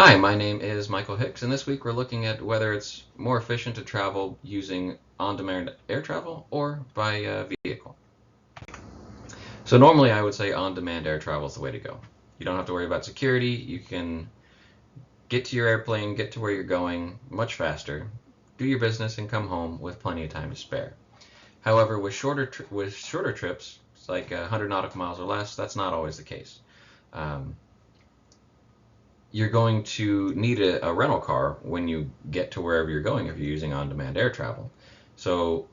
Hi, my name is Michael Hicks, and this week we're looking at whether it's more efficient to travel using on-demand air travel or by vehicle. So normally I would say on-demand air travel is the way to go. You don't have to worry about security. You can get to your airplane, get to where you're going much faster, do your business, and come home with plenty of time to spare. However, with shorter trips, like 100 nautical miles or less, that's not always the case. You're going to need a rental car when you get to wherever you're going if you're using on-demand air travel. So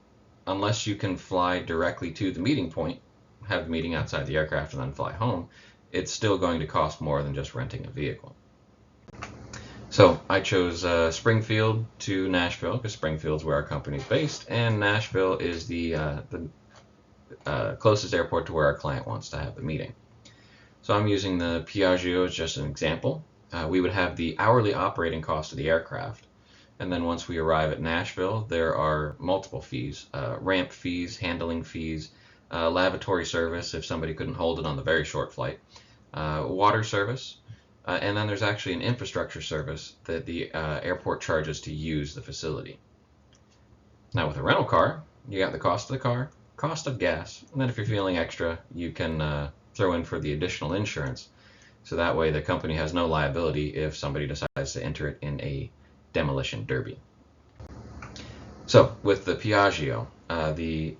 unless you can fly directly to the meeting point, have the meeting outside the aircraft and then fly home, it's still going to cost more than just renting a vehicle. So I chose Springfield to Nashville because Springfield's where our company's based, and Nashville is the closest airport to where our client wants to have the meeting. So I'm using the Piaggio as just an example. We would have the hourly operating cost of the aircraft, and then once we arrive at Nashville, there are multiple fees, ramp fees, handling fees, lavatory service if somebody couldn't hold it on the very short flight, water service, and then there's actually an infrastructure service that the airport charges to use the facility. Now with a rental car, you got the cost of the car, cost of gas, and then if you're feeling extra, you can throw in for the additional insurance. So that way the company has no liability if somebody decides to enter it in a demolition derby. So with the Piaggio, the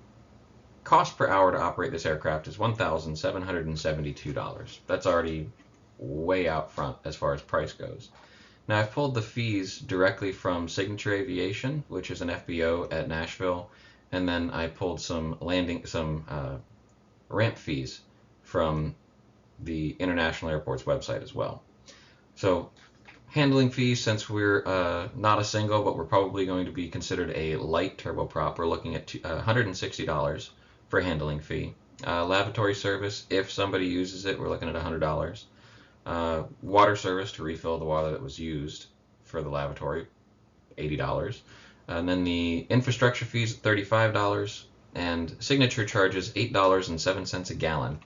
cost per hour to operate this aircraft is $1,772. That's already way out front as far as price goes. Now I've pulled the fees directly from Signature Aviation, which is an FBO at Nashville, and then I pulled some ramp fees from the International Airport's website as well. So handling fees, since we're not a single, but we're probably going to be considered a light turboprop, we're looking at $160 for handling fee. Lavatory service, if somebody uses it, we're looking at $100. Water service to refill the water that was used for the lavatory, $80. And then the infrastructure fees, $35. And Signature charges $8.07 a gallon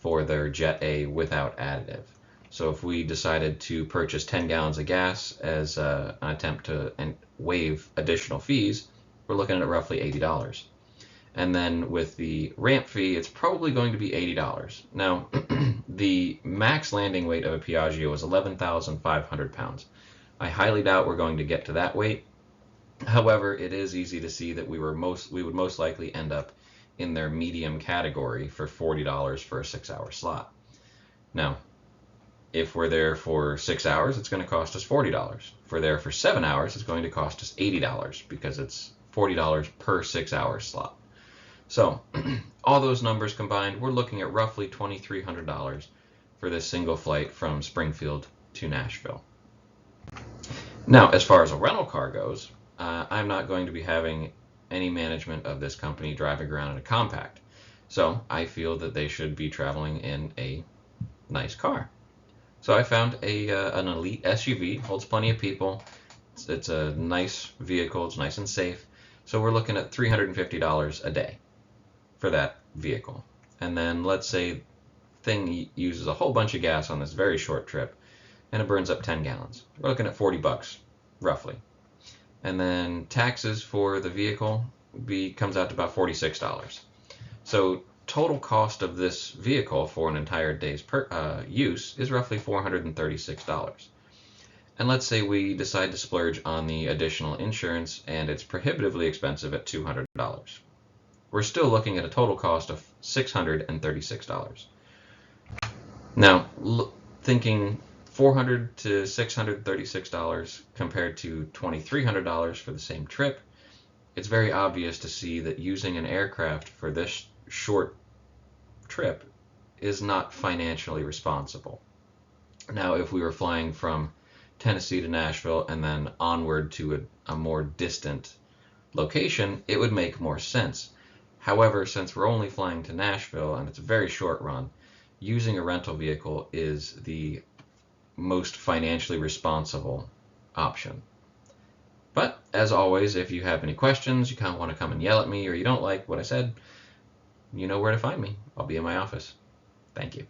for their Jet A without additive. So if we decided to purchase 10 gallons of gas as an attempt to waive additional fees, we're looking at roughly $80. And then with the ramp fee, it's probably going to be $80. Now, the max landing weight of a Piaggio is 11,500 pounds. I highly doubt we're going to get to that weight. However, it is easy to see that we would most likely end up in their medium category for $40 for a 6-hour slot. Now, if we're there for 6 hours, it's going to cost us $40. If we're there for 7 hours, it's going to cost us $80 because it's $40 per 6-hour slot. So all those numbers combined, we're looking at roughly $2,300 for this single flight from Springfield to Nashville. Now, as far as a rental car goes, I'm not going to be having any management of this company driving around in a compact. So I feel that they should be traveling in a nice car. So I found an elite SUV, holds plenty of people. It's a nice vehicle, it's nice and safe. So we're looking at $350 a day for that vehicle. And then let's say thing uses a whole bunch of gas on this very short trip and it burns up 10 gallons. We're looking at $40 roughly. And then taxes for the vehicle comes out to about $46. So total cost of this vehicle for an entire day's use is roughly $436. And let's say we decide to splurge on the additional insurance and it's prohibitively expensive at $200. We're still looking at a total cost of $636. Now, thinking $400 to $636 compared to $2,300 for the same trip, it's very obvious to see that using an aircraft for this short trip is not financially responsible. Now, if we were flying from Tennessee to Nashville and then onward to a more distant location, it would make more sense. However, since we're only flying to Nashville and it's a very short run, using a rental vehicle is the most financially responsible option. But as always, if you have any questions, you kind of want to come and yell at me, or you don't like what I said, you know where to find me. I'll be in my office. Thank you.